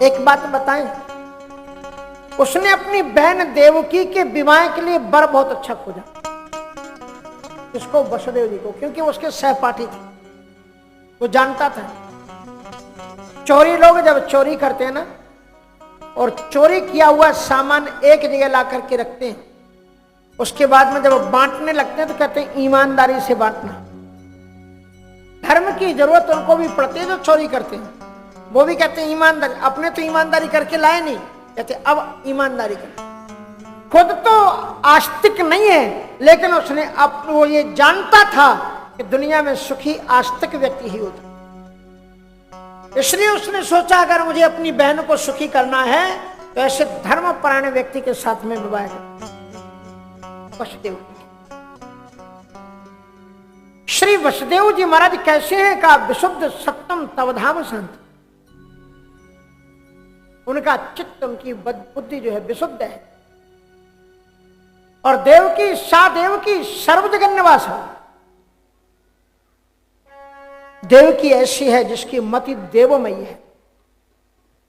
एक बात बताएं, उसने अपनी बहन देवकी के विवाह के लिए वर बहुत अच्छा खोजा। इसको वसुदेव जी को, क्योंकि उसके सहपाठी थे, वो जानता था। चोरी लोग जब चोरी करते हैं ना, और चोरी किया हुआ सामान एक जगह ला करके रखते हैं, उसके बाद में जब बांटने लगते हैं तो कहते हैं ईमानदारी से बांटना। धर्म की जरूरत उनको भी पड़ती है जो चोरी करते हैं, वो भी कहते हैं ईमानदारी। अपने तो ईमानदारी करके लाए नहीं, कहते अब ईमानदारी कर। खुद तो आस्तिक नहीं है, लेकिन उसने वो ये जानता था कि दुनिया में सुखी आस्तिक व्यक्ति ही होता, इसलिए उसने सोचा अगर मुझे अपनी बहन को सुखी करना है तो ऐसे धर्मपरायण व्यक्ति के साथ में विवाह कर। वसुदेव श्री वसुदेव जी महाराज कैसे हैं का विशुद्ध सत्यम तवधाम संत। उनका चित्त, उनकी बुद्धि जो है विशुद्ध है। और देवकी सा देवकी सर्वजगन्निवास है। देवकी ऐसी है जिसकी मति देवमयी है।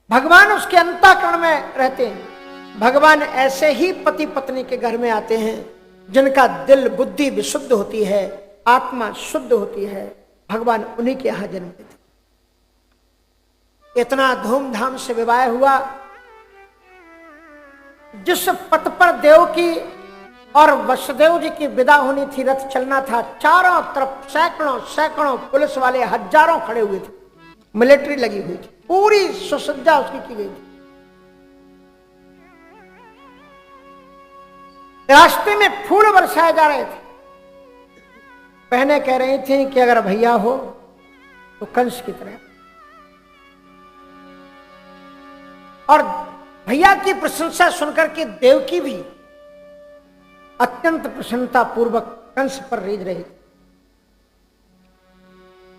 भगवान उसके अंतःकरण में रहते हैं। भगवान ऐसे ही पति पत्नी के घर में आते हैं जिनका दिल बुद्धि विशुद्ध होती है, आत्मा शुद्ध होती है। भगवान उन्हीं के यहां जन्म लेते। इतना धूमधाम से विवाह हुआ। जिस पथ पर देवकी और वसुदेव जी की विदा होनी थी, रथ चलना था, चारों तरफ सैकड़ों सैकड़ों पुलिस वाले हजारों खड़े हुए थे, मिलिट्री लगी हुई थी, पूरी सुसज्जा उसकी की गई थी। रास्ते में फूल बरसाए जा रहे थे। बहनें कह रही थी कि अगर भैया हो तो कंस की तरह, और भैया की प्रशंसा सुनकर के देवकी भी अत्यंत प्रसन्नता पूर्वक कंस पर रीझ रही थी।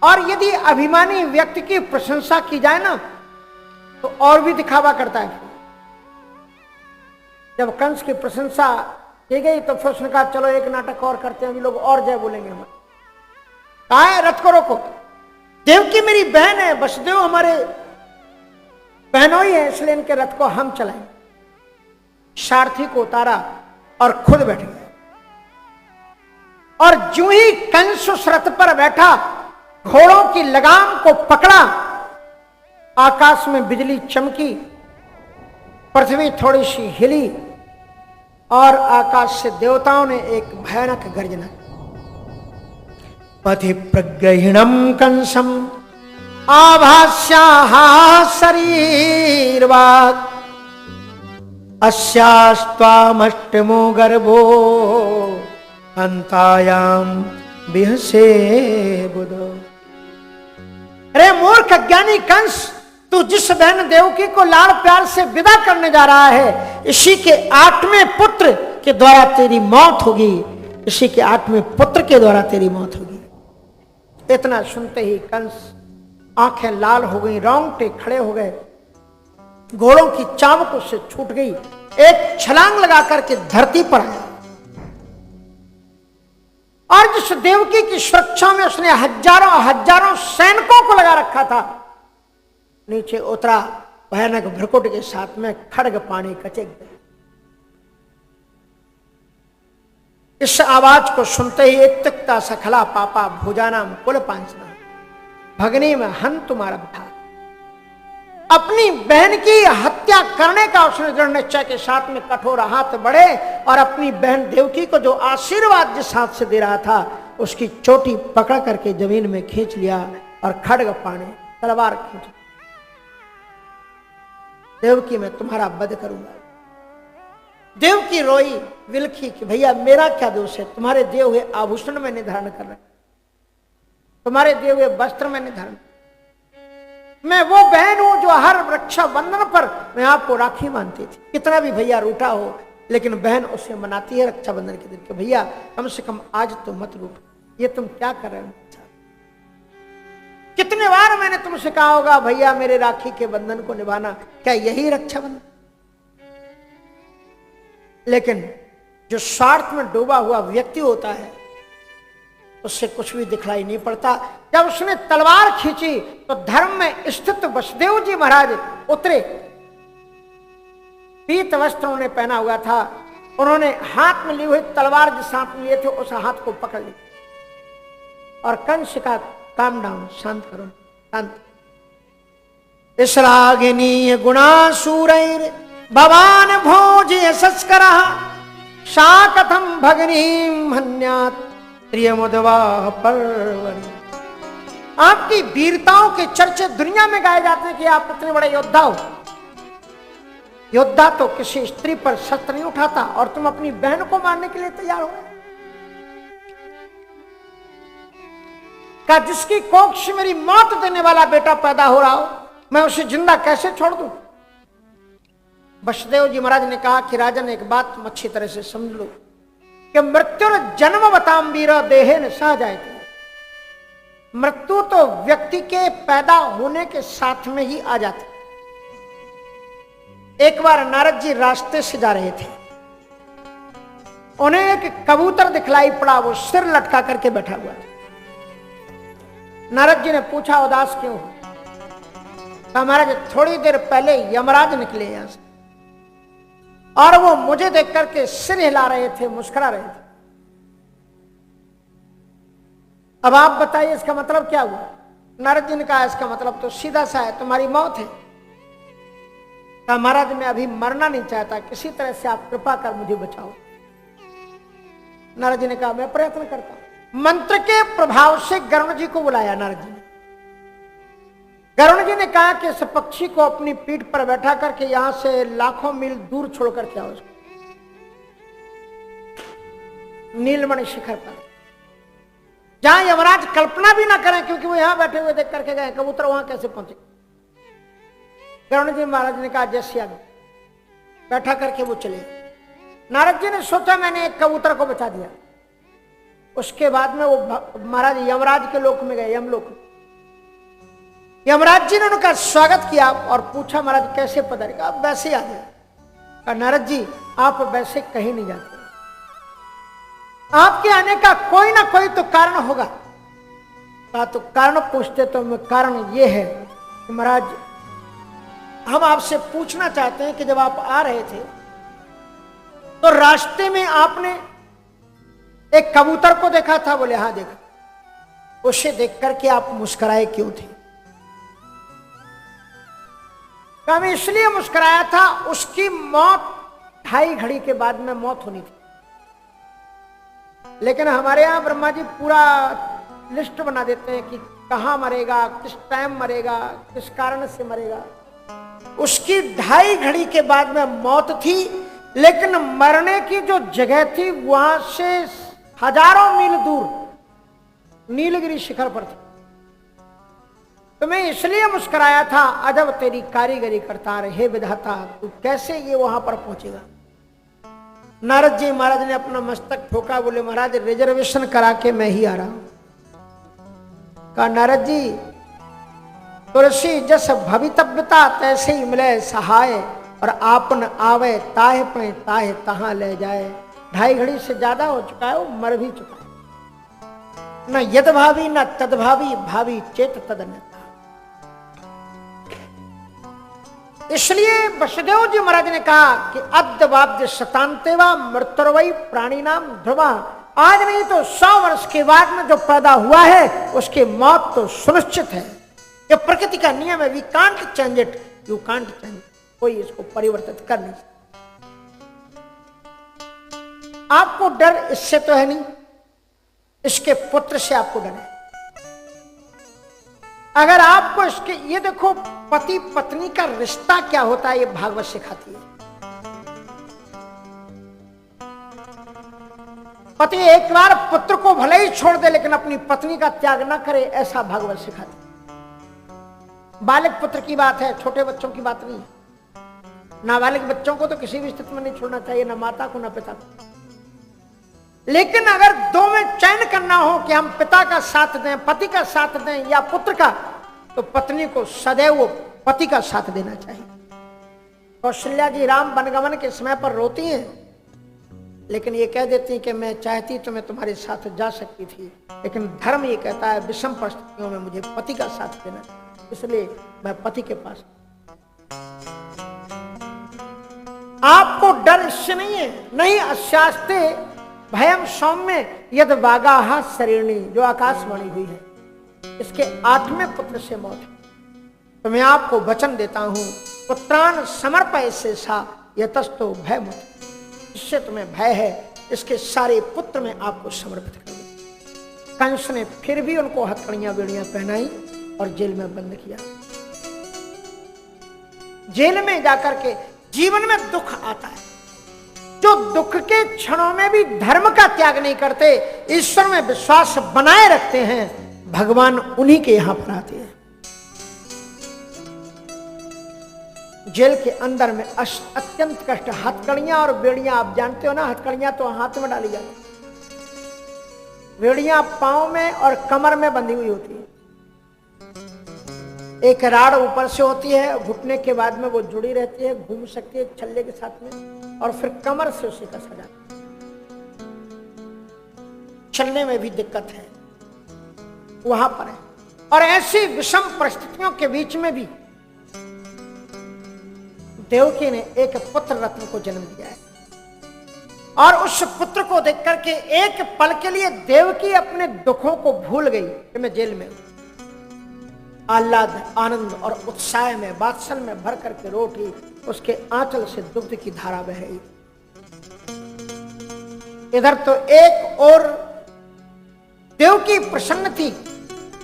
और यदि अभिमानी व्यक्ति की प्रशंसा की जाए ना तो और भी दिखावा करता है। जब कंस की प्रशंसा की गई तो फिर उसने कहा चलो एक नाटक और करते हैं, अभी लोग और जय बोलेंगे हमारे। कहा है रथ को रोको, देवकी मेरी बहन है, वसुदेव हमारे बहनों ही है, इसलिए इनके रथ को हम चलाएं। सारथी को उतारा और खुद बैठ गए। और जो ही कंस उस रथ पर बैठा, घोड़ों की लगाम को पकड़ा, आकाश में बिजली चमकी, पृथ्वी थोड़ी सी हिली और आकाश से देवताओं ने एक भयानक गर्जना। पथि प्रगहिणम कंसम आभास्याहा शरीरवात् अस्यास्त्वामष्टमो गर्भो अंतायाम बिहसे बुधो। अरे मूर्ख अज्ञानी कंस, तू जिस बहन देवकी को लाड़ प्यार से विदा करने जा रहा है, इसी के 8वें पुत्र के द्वारा तेरी मौत होगी, इसी के 8वें पुत्र के द्वारा तेरी मौत होगी। इतना सुनते ही कंस आंखें लाल हो गई, रोंगटे खड़े हो गए, घोड़ों की चाबुक उससे छूट गई, एक छलांग लगा करके धरती पर आया। और जिस देवकी की सुरक्षा में उसने हजारों हजारों सैनिकों को लगा रखा था, नीचे उतरा, भयानक भ्रकुट के साथ में खड्ग पानी कचक गए। इस आवाज को सुनते ही इत्तिक्ता सखला पापा भुजानाम कुल पांचना भगनी में हन तुम्हारा था। अपनी बहन की हत्या करने का उसने दृढ़ निश्चय के साथ में कठोर हाथ बढ़े और अपनी बहन देवकी को जो आशीर्वाद जिस हाथ से दे रहा था उसकी चोटी पकड़ करके जमीन में खींच लिया और खड्ग पाने तलवार खींच। देवकी मैं तुम्हारा वध करूंगा। देवकी रोई विलखी कि भैया मेरा क्या दोष है, तुम्हारे दिए हुए आभूषण मैंने धारण कर रहा, तुम्हारे दिए हुए वस्त्र मैंने धारण, मैं वो बहन हूं जो हर रक्षा बंधन पर मैं आपको राखी मानती थी। कितना भी भैया रूठा हो, लेकिन बहन उसे मनाती है रक्षा बंधन के दिन कि भैया कम से कम आज तो मत रूठो, ये तुम क्या कर रहे हो। कितने बार मैंने तुमसे कहा होगा भैया मेरे राखी के बंधन को निभाना, क्या यही रक्षा बंधन। लेकिन जो स्वार्थ में डूबा हुआ व्यक्ति होता है उससे कुछ भी दिखलाई नहीं पड़ता। जब उसने तलवार खींची तो धर्म में स्थित वसुदेव जी महाराज उतरे। पीत वस्त्र उन्होंने पहना हुआ था, उन्होंने हाथ में ली हुई तलवार जिस हाथ में लिए थे उस हाथ को पकड़ लिया और कंस का काम डाउन, शांत करो, शांत। इस रागिनी गुणासूरैर भवान भोज यशस्करा सा कथम भगिनी हन्यात् प्रियमुदवाह पर्वणि। आपकी वीरताओं के चर्चे दुनिया में गाए जाते हैं कि आप इतने बड़े योद्धा हो। योद्धा तो किसी स्त्री पर शस्त्र नहीं उठाता और तुम अपनी बहन को मारने के लिए तैयार हो। का जिसकी कोख से मेरी मौत देने वाला बेटा पैदा हो रहा हो, मैं उसे जिंदा कैसे छोड़ दूं? वसुदेव जी महाराज ने कहा कि राजन एक बात तुम अच्छी तरह से समझ लो कि मृत्यु जन्म बताम वीर देहे न सह जाए। मृत्यु तो व्यक्ति के पैदा होने के साथ में ही आ जाती। एक बार नारद जी रास्ते से जा रहे थे, उन्हें एक कबूतर दिखलाई पड़ा, वो सिर लटका करके बैठा हुआ था। नारद जी ने पूछा उदास क्यों हो? महाराज थोड़ी देर पहले यमराज निकले यहां से और वो मुझे देख करके सिर हिला रहे थे, मुस्कुरा रहे थे। अब आप बताइए इसका मतलब क्या हुआ? नारद जी ने कहा इसका मतलब तो सीधा सा है, तुम्हारी मौत है। कहा महाराज मैं अभी मरना नहीं चाहता, किसी तरह से आप कृपा कर मुझे बचाओ। नारद जी ने कहा मैं प्रयत्न करता हूं। मंत्र के प्रभाव से गरुण जी को बुलाया नारद जी ने। गरुण जी ने कहा कि इस पक्षी को अपनी पीठ पर बैठा करके यहां से लाखों मील दूर छोड़ करके आओ, नीलमणि शिखर पर, जहां यमराज कल्पना भी ना करें, क्योंकि वो यहां बैठे हुए देख करके गए, कबूतर वहां कैसे पहुंचे। गरुण जी महाराज ने कहा जैसे आगे बैठा करके वो चले। नारद जी ने सोचा मैंने एक कबूतर को बचा दिया। उसके बाद में वो महाराज यमराज के लोक में गए, यमलोक। यमराज जी ने उनका स्वागत किया और पूछा महाराज कैसे पधारे? कहा वैसे आ गया। कहा नारद जी आप वैसे कहीं नहीं जाते, आपके आने का कोई ना कोई तो कारण होगा। कहा तो कारण पूछते तो मैं कारण ये है कि महाराज हम आपसे पूछना चाहते हैं कि जब आप आ रहे थे तो रास्ते में आपने एक कबूतर को देखा था? बोले हाँ देखा। उसे देख करके आप मुस्कुराए क्यों थे? कहा मैं इसलिए मुस्कुराया था, उसकी मौत 2.5 घड़ी के बाद में मौत होनी थी, लेकिन हमारे यहां ब्रह्मा जी पूरा लिस्ट बना देते हैं कि कहां मरेगा, किस टाइम मरेगा, किस कारण से मरेगा। उसकी 2.5 घड़ी के बाद में मौत थी, लेकिन मरने की जो जगह थी वहां से हजारों मील दूर नीलगिरी शिखर पर थी। तो मैं इसलिए मुस्कुराया था, अजब तेरी कारीगरी करता रहे विधाता, तू कैसे ये वहां पर पहुंचेगा। नारद जी महाराज ने अपना मस्तक ठोका, बोले महाराज रिजर्वेशन करा के मैं ही आ रहा हूं। कहा नारद जी तुलसी जस भवितव्यता तैसे ही मिले सहाय, और आपन आवे ताहे पे ताहे तहां ले जाए। 2.5 घड़ी से ज्यादा हो चुका है, वो मर भी चुका है। न यद भावी न तदभावी, भावी चेत तदन्यता। इसलिए वसुदेव जी महाराज ने कहा कि अद्यवाद्य शतांतेवा मृत्युर्वै प्राणी नाम ध्रुवा। आज नहीं तो 100 वर्ष के बाद में जो पैदा हुआ है उसकी मौत तो सुनिश्चित है। ये प्रकृति का नियम है। We can't change it, you can't change it. कोई इसको परिवर्तित कर नहीं सकता। आपको डर इससे तो है नहीं, इसके पुत्र से आपको डर है। अगर आपको इसके, ये देखो पति पत्नी का रिश्ता क्या होता है, ये भागवत सिखाती है। पति एक बार पुत्र को भले ही छोड़ दे लेकिन अपनी पत्नी का त्याग ना करे, ऐसा भागवत सिखाती है। बालक पुत्र की बात है, छोटे बच्चों की बात नहीं है। नाबालिग बच्चों को तो किसी भी स्थिति में नहीं छोड़ना चाहिए, ना माता को ना पिता को। लेकिन अगर दो में चयन करना हो कि हम पिता का साथ दें, पति का साथ दें या पुत्र का, तो पत्नी को सदैव पति का साथ देना चाहिए। कौशल्या जी राम वनगमन के समय पर रोती हैं लेकिन ये कह देती हैं कि मैं चाहती तो मैं तुम्हारे साथ जा सकती थी, लेकिन धर्म ये कहता है विषम परिस्थितियों में मुझे पति का साथ देना, इसलिए मैं पति के पास। आपको डर इससे नहीं है, नहीं अस्यास्ते भयम सौम्य यद वागाहा शरीरणी, जो आकाशवाणी हुई है, इसके 8वें पुत्र से मौत है। तो मैं आपको वचन देता हूं, पुत्रान समर्पय से सा यतस्तो भय मुक्त, इससे तुम्हें भय है, इसके सारे पुत्र में आपको समर्पित कर दूं। कंस ने फिर भी उनको हथकड़ियां बेड़ियां पहनाई और जेल में बंद किया। जेल में जाकर के जीवन में दुख आता है, जो दुख के क्षणों में भी धर्म का त्याग नहीं करते, ईश्वर में विश्वास बनाए रखते हैं, भगवान उन्हीं के यहां पर आते हैं। जेल के अंदर में अत्यंत कष्ट, हथकड़ियां और बेड़ियां, आप जानते हो ना, हथकड़ियां तो हाथ में डाली जाती, बेड़ियां पांव में और कमर में बंधी हुई होती है। एक राड ऊपर से होती है, घुटने के बाद में वो जुड़ी रहती है, घूम सकती है छल्ले के साथ में, और फिर कमर से उसे कसा जाता है। चलने में भी दिक्कत है, वहां पर है। और ऐसी विषम परिस्थितियों के बीच में भी देवकी ने एक पुत्र रत्न को जन्म दिया है, और उस पुत्र को देख करके एक पल के लिए देवकी अपने दुखों को भूल गई कि मैं जेल में हूं। आह्लाद, आनंद और उत्साह में, वात्सल में भर करके रो उठी, उसके आंचल से दुग्ध की धारा बह रही। इधर तो एक और देवकी प्रसन्न थी,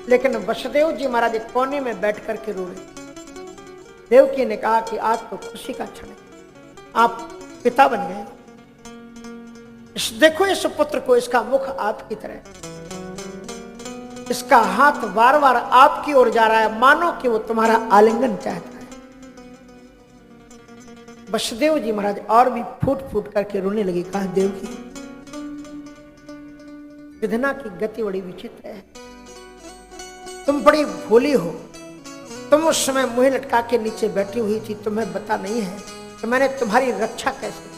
लेकिन वसुदेव जी महाराज कोने में बैठ करके रो रहे। देवकी ने कहा कि आज तो खुशी का क्षण है, आप पिता बन गए। देखो इस पुत्र को, इसका मुख आपकी तरह, इसका हाथ बार बार आपकी ओर जा रहा है, मानो कि वो तुम्हारा आलिंगन चाहता है। वसुदेव जी महाराज और भी फूट फूट करके रोने लगे। कहा देवकी, विधना की गति बड़ी विचित्र है, तुम बड़ी भोली हो, तुम उस समय मुंह लटका के नीचे बैठी हुई थी, तुम्हें पता नहीं है तो मैंने तुम्हारी रक्षा कैसे की।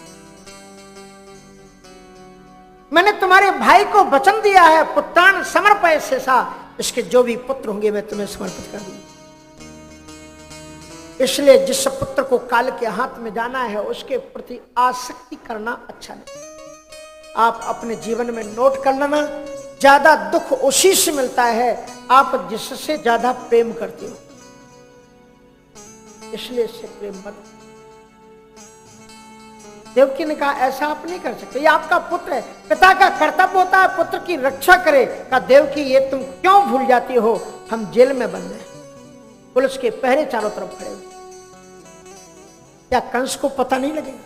मैंने तुम्हारे भाई को वचन दिया है, पुत्रान समर्पय से सा, इसके जो भी पुत्र होंगे मैं तुम्हें समर्पित कर दूंगा। इसलिए जिस पुत्र को काल के हाथ में जाना है, उसके प्रति आसक्ति करना अच्छा नहीं। आप अपने जीवन में नोट कर लेना, ज्यादा दुख उसी से मिलता है आप जिससे ज्यादा प्रेम करते हो, इसलिए इससे प्रेम मत। देवकी ने कहा ऐसा आप नहीं कर सकते, ये आपका पुत्र है, पिता का कर्तव्य होता है पुत्र की रक्षा करे। कहा देवकी, ये तुम क्यों भूल जाती हो, हम जेल में बंद हैं, पुलिस के पहरे चारों तरफ खड़े हुए, क्या कंस को पता नहीं लगेगा?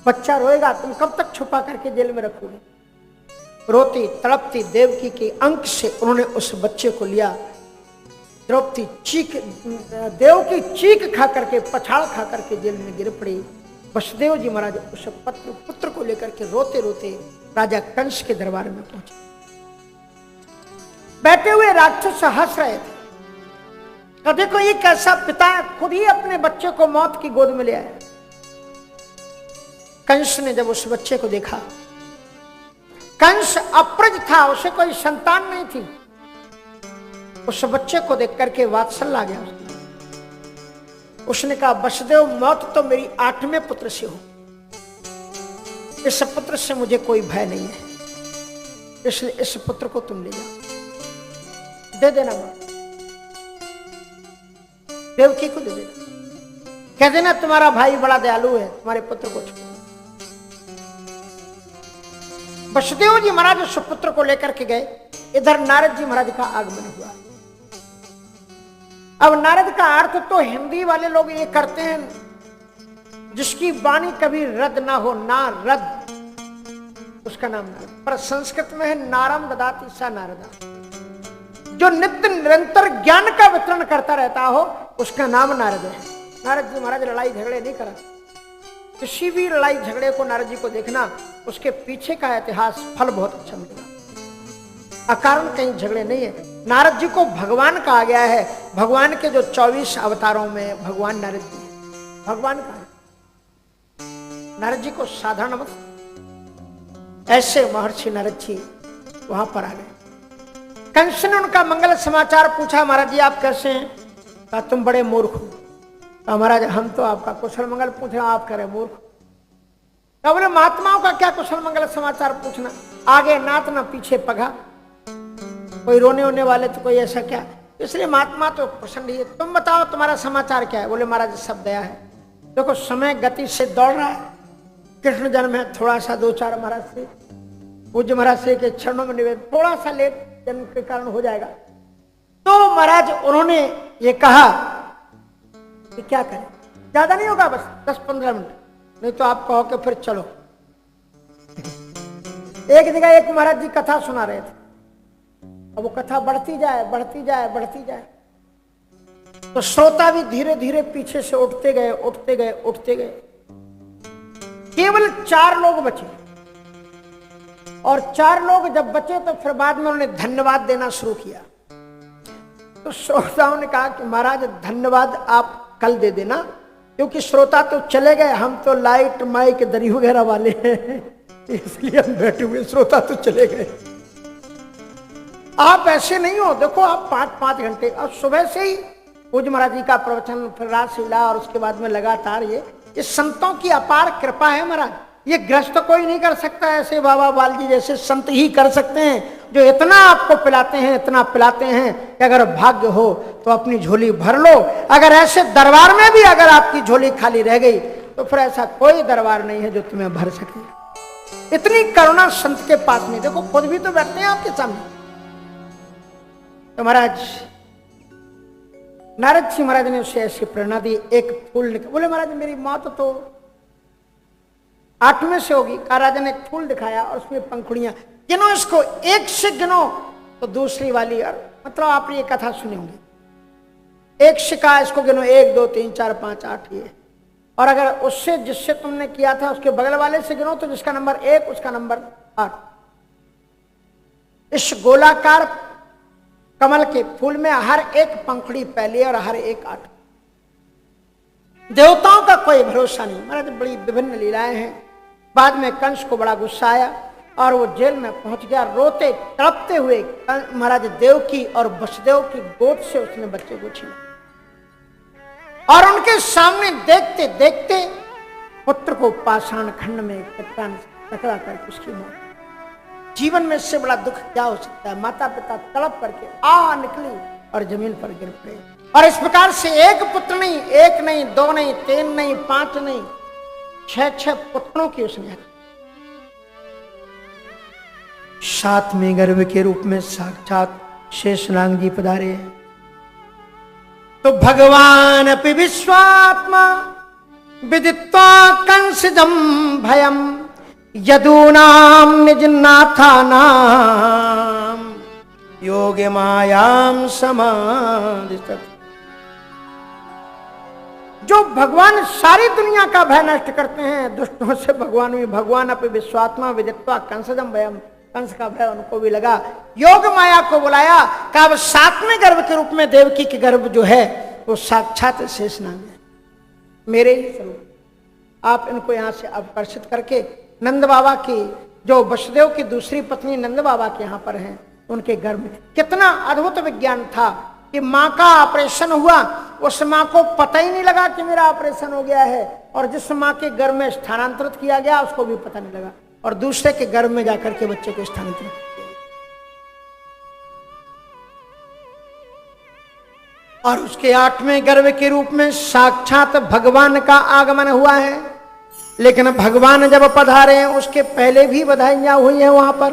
बच्चा रोएगा, तुम कब तक छुपा करके जेल में रखोगे? रोती तड़पती देवकी के अंक से उन्होंने उस बच्चे को लिया। द्रौपदी देवकी चीख खा करके, पछाड़ खा करके जेल में गिर पड़ी। वसुदेव जी महाराज उस पुत्र को लेकर के रोते रोते राजा कंस के दरबार में पहुंचे। बैठे हुए राक्षस हंस रहे थे, तो देखो ये कैसा पिता है, खुद ही अपने बच्चे को मौत की गोद में ले आया। कंस ने जब उस बच्चे को देखा, कंस अप्रज था, उसे कोई संतान नहीं थी, उस बच्चे को देख करके वात्सल्य आ गया। उसने कहा वसुदेव, मौत तो मेरी 8वें पुत्र से हो, इस पुत्र से मुझे कोई भय नहीं है, इसलिए इस पुत्र को तुम ले जाओ, दे देना मौत, देवकी को दे देना, कह देना तुम्हारा भाई बड़ा दयालु है, तुम्हारे पुत्र को छोड़ो। वसुदेव जी महाराज उस पुत्र को लेकर के गए। इधर नारद जी महाराज का आगमन हुआ। अब नारद का अर्थ तो हिंदी वाले लोग ये करते हैं, जिसकी वाणी कभी रद्द ना हो, नारद, उसका नाम नारद, पर संस्कृत में है नारम ददाति स नारदा, जो नित्य निरंतर ज्ञान का वितरण करता रहता हो, उसका नाम नारद है। नारद जी महाराज लड़ाई झगड़े नहीं करा, किसी भी लड़ाई झगड़े को नारद जी को देखना, उसके पीछे का इतिहास फल बहुत अच्छा मिलेगा। अकारण कहीं झगड़े नहीं है। नारद जी को भगवान कहा गया है, भगवान के जो 24 अवतारों में भगवान नारद जी भगवान का है। नारद जी को साधारण मत। ऐसे महर्षि नारद जी वहां पर आ गए। कंस ने उनका मंगल समाचार पूछा, महाराज जी आप कैसे हैं? कहा तुम बड़े मूर्ख हो। कहा महाराज हम तो आपका कुशल मंगल पूछ रहे, आप कह रहे मूर्ख। कहा बोले महात्माओं का क्या कुशल मंगल समाचार पूछना, आगे नाथ ना पीछे पगा, कोई रोने होने वाले तो कोई ऐसा क्या, इसलिए महात्मा तो प्रसन्न ही है। तुम बताओ तुम्हारा समाचार क्या है? बोले महाराज सब दया है। देखो समय गति से दौड़ रहा है, कृष्ण जन्म है, थोड़ा सा 2-4 महाराज से पूज्य महाराज से के चरणों में निवेदन, थोड़ा सा लेट जन्म के कारण हो जाएगा। तो महाराज उन्होंने ये कहा कि क्या करें, ज्यादा नहीं होगा, बस 10-15 मिनट, नहीं तो आप कहो कि फिर चलो। एक जगह एक महाराज जी कथा सुना रहे थे, अब वो कथा बढ़ती जाए बढ़ती जाए बढ़ती जाए, तो श्रोता भी धीरे धीरे पीछे से उठते गए उठते गए उठते गए। केवल 4 लोग बचे, और 4 लोग जब बचे तो फिर बाद में उन्होंने धन्यवाद देना शुरू किया। तो श्रोताओं ने कहा कि महाराज धन्यवाद आप कल दे देना, क्योंकि श्रोता तो चले गए, हम तो लाइट माइक दरी वगैरह वाले हैं, इसलिए हम बैठे हुए, श्रोता तो चले गए। आप ऐसे नहीं हो, देखो आप 5-5 घंटे, अब सुबह से ही पूज्य महाराज जी का प्रवचन, फिर रासलीला, और उसके बाद में लगातार ये संतों की अपार कृपा है महाराज। ये गृहस्थ कोई नहीं कर सकता, ऐसे बाबा बाल जी जैसे संत ही कर सकते हैं, जो इतना आपको पिलाते हैं, इतना पिलाते हैं कि अगर भाग्य हो तो अपनी झोली भर लो। अगर ऐसे दरबार में भी अगर आपकी झोली खाली रह गई तो फिर ऐसा कोई दरबार नहीं है जो तुम्हें भर सके। इतनी करुणा संत के पास नहीं, देखो खुद भी तो बैठते हैं आपके सामने। तो महाराज नारद जी महाराज ने उसे ऐसी प्रेरणा दी, एक फूल निकल, बोले महाराज मेरी मौत तो 8वें से होगी। कहा राजा ने एक फूल दिखाया और उसमें पंखुड़ियां, गिनो इसको, 1 से गिनो तो दूसरी वाली, और मतलब आपने ये कथा सुनी होंगी, 1 से कहा इसको गिनो, 1 2 3 4 5 8 ये, और अगर उससे जिससे तुमने किया था उसके बगल वाले से गिनो तो जिसका नंबर 1 उसका नंबर 8। इस गोलाकार कमल के फूल में हर एक पंखुड़ी पहली और हर एक 8। देवताओं का कोई भरोसा नहीं। महाराज बड़ी विभिन्न लीलाएं हैं। बाद में कंस को बड़ा गुस्सा आया और वो जेल में पहुंच गया, रोते तड़पते हुए महाराज देवकी और वसुदेव की गोद से उसने बच्चे को छीना, और उनके सामने देखते देखते पुत्र को पाषाण खंड में चट्टान टकरा कर उसकी मौत। जीवन में इससे बड़ा दुख क्या हो सकता है? माता पिता तड़प करके निकली और जमीन पर गिर पड़े। और इस प्रकार से एक पुत्र नहीं, 1 नहीं, 2 नहीं, 3 नहीं, 5 नहीं, 6 पुत्रों की उसने। 7वें गर्भ के रूप में साक्षात शेषनाग जी पधारे। तो भगवान अपि विश्वात्मा विदित्वा कंसजं भयम यदूनाम निज नाथानाम योग मायाम समाधिष्ठत्। जो भगवान सारी दुनिया का भय नष्ट करते हैं दुष्टों से, भगवान भी, भगवान अपने विश्वात्मा विदित्वा कंसजं भयम, कंस का भय उनको भी लगा। योग माया को बुलाया, कहा अब 7वें गर्भ के रूप में देवकी के गर्भ जो है वो साक्षात शेषनाग है, मेरे ही स्वरूप। आप इनको यहां से आकर्षित करके नंद बाबा की, जो वसुदेव की दूसरी पत्नी नंद बाबा के यहां पर हैं, उनके गर्भ में कितना अद्भुत विज्ञान था कि मां का ऑपरेशन हुआ, उस मां को पता ही नहीं लगा कि मेरा ऑपरेशन हो गया है, और जिस मां के गर्भ में स्थानांतरित किया गया उसको भी पता नहीं लगा, और दूसरे के गर्भ में जाकर के बच्चे को स्थानांतरित किया। और उसके 8वें गर्भ के रूप में साक्षात भगवान का आगमन हुआ है। लेकिन भगवान जब पधारे हैं उसके पहले भी बधाइयां हुई हैं, वहां पर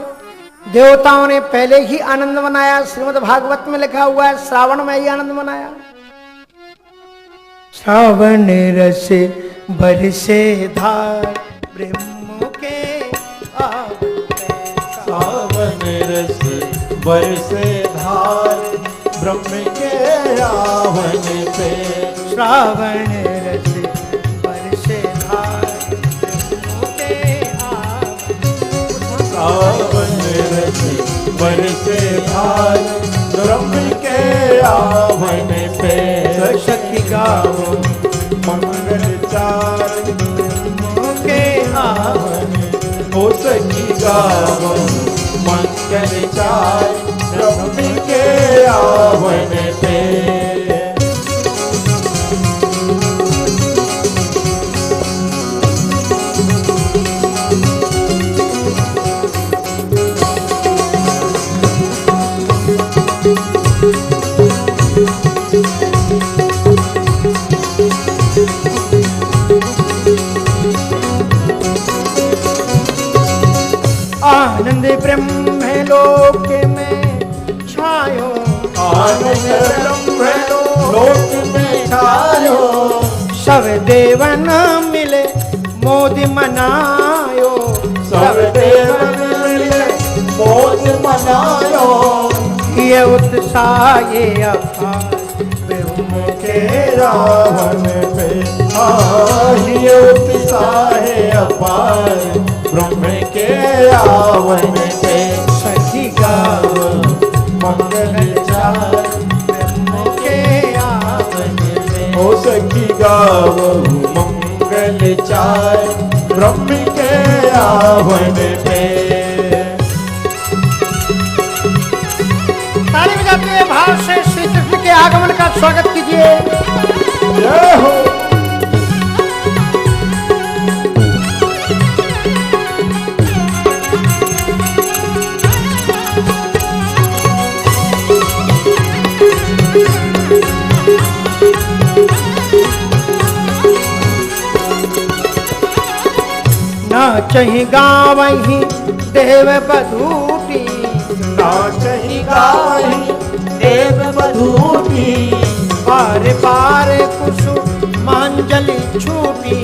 देवताओं ने पहले ही आनंद मनाया। श्रीमद् भागवत में लिखा हुआ है श्रावण में ही आनंद मनाया। श्रावण रस बरसे धार ब्रह्म के श्रावण रस बरसे धार ब्रह्म के आवन पे। श्रावण रस बरसे धार श्रावण रस बरसे धार ब्रह्म के आवन पे। सखी गाओ मंगल चार के गावो मंगल चार ब्रह्म के आवन पे। आनंद ब्रह्म लोक में छायो, आनंद ब्रह्म लोक में छायो, सब देवन मिले मोद मनायो, सब देवन मिले मोद मनायो। ये उत्साह ये अपार ब्रह्म के रावण पे, ये उत्साह अपार ब्रह्म के आवन पे। सखी गावो मंगल चार ब्रह्म के आवन पे। ओ सखी गावो मंगल चार ब्रह्म के आवन पे। ताली बजाते हुए भाव से श्री कृष्ण के आगमन का स्वागत कीजिए। जय हो। नाचहि गावहि देव बधूटी, नाचहि गाहि देव बधूटी, बार बार कुसुमांजलि छूटी,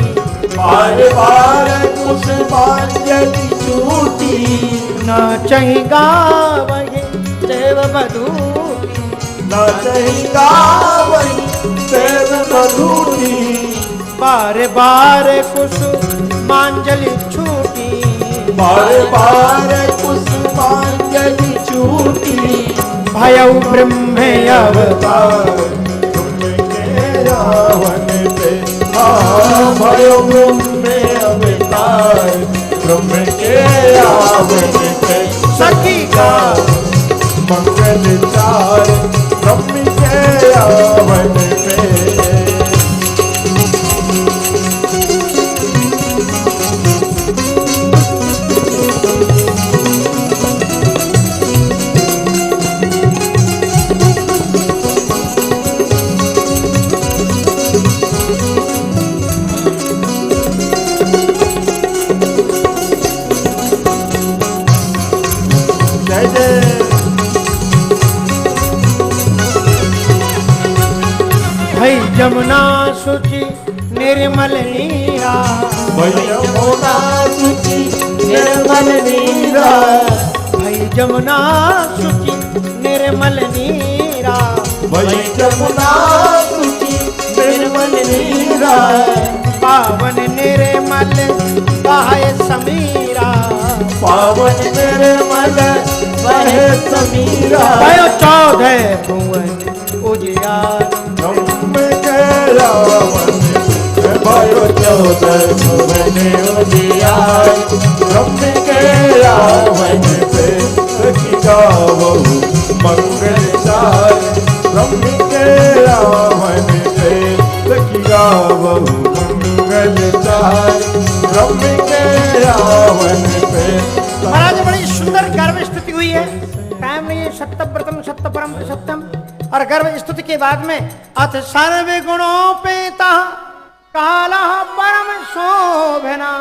बार बार कुसुमांजलि छूटी। नाचहि गावहि देव बधूटी, नाचहि गावहि देव बधूटी, बार बार कुसुमांजलि छूटी, बार बार कुसुमांजलि छूटी। भयउ ब्रह्म अवतार ब्रह्म के रावण पे, भयो ब्रह्म अवतार ब्रह्म के रावण पे। सखी का मंगल चार ब्रह्म के रावण पे। जय जय। भई जमुना सुचि निर्मल नीरा, भई जमुना सुचि निर्मल नीरा, भई जमुना सुचि निर्मल नीरा, भई जमुना सुचि निर्मल नीरा, पावन निर्मल बहे समीरा, पावन निर्मल बहे समीरा। भयो 14 भुवन उजियार, ब्रह्म के रावण भयो 14 भुवन उजियार। ब्रह्म के रावण पे सखी गावो मंगल चार ब्रह्म के रावण पे सखी गावो मंगल चार ब्रह्म के रावण पे। महाराज बड़ी सुंदर गर्भ स्तुति हुई है। टाइम नहीं है। सत्यव्रतम सत्य परम सत्यम। और गर्भ स्तुति के बाद में अथ सर्व गुणोपेता काला परम शोभना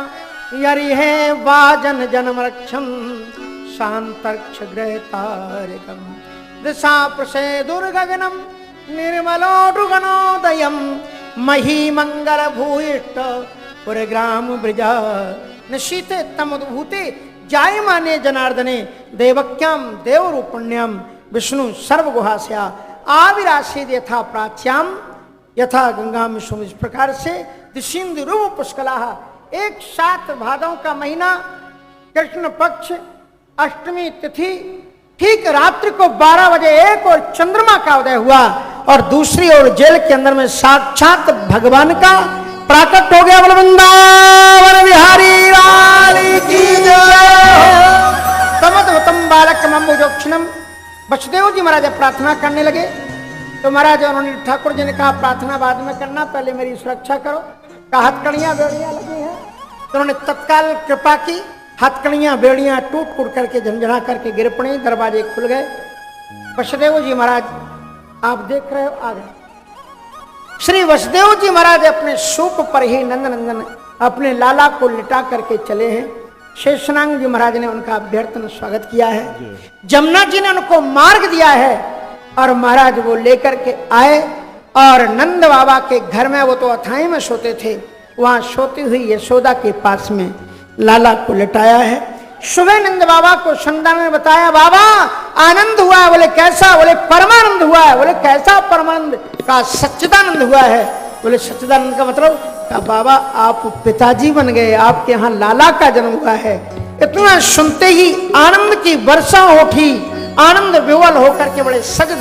यरि है वाजन जन्म रक्षम शांतर्क्ष ग्रह तारिकम दिशा प्रसे दुर्गगनम निर्मलोडुगणोदयम मही मंगल भूयिष्ठ पुरग्राम ब्रजा निशीते तमुद्भूते जायमाने जनार्दने देवक्याम देवरूपण्याम विष्णु सर्वगुहास्या आविरासीद यथा प्राच्याम यथा गंगा में सोम। इस प्रकार से दिशिंदु रूप पुष्कला एक 7 भादों का महीना कृष्ण पक्ष अष्टमी तिथि ठीक रात्रि को 12 बजे एक और चंद्रमा का उदय हुआ और दूसरी ओर जेल के अंदर में साक्षात भगवान का प्राकट हो गया। वृंदावन बिहारी लाल की जय। परमम्बुजोक्षणम। वसुदेव जी महाराज प्रार्थना करने लगे तो महाराज उन्होंने ठाकुर जी ने कहा प्रार्थना बाद में करना, पहले मेरी सुरक्षा करो। कहा हथकड़ियां बेड़ियां लगी हैं, तो उन्होंने तत्काल कृपा की, हथकड़ियां बेड़ियां टूट टूट करके झंझना करके गिर पड़ी, दरवाजे खुल गए। वसुदेव जी महाराज आप देख रहे हो आ गए। श्री वसुदेव जी महाराज अपने सूप पर ही नंदनंदन अपने लाला को लिटा करके चले हैं। शेषनाग जी महाराज ने उनका अभ्यर्थन स्वागत किया है। जमुना जी ने उनको मार्ग दिया है और महाराज वो लेकर के आए और नंद बाबा के घर में, वो तो अथाई में सोते थे, वहां सोती हुई यशोदा के पास में लाला को लिटाया है। सुबह नंद बाबा को संतान ने बताया, बाबा आनंद हुआ है। बोले कैसा? बोले परमानंद हुआ है। बोले कैसा परमानंद? का सच्चिदानंद हुआ है। बोले सच्चिदानंद का मतलब? का बाबा आप पिताजी बन गए, आपके यहाँ लाला का जन्म हुआ है। इतना सुनते ही आनंद की वर्षा उठी, आनंद विवल होकर के बड़े सज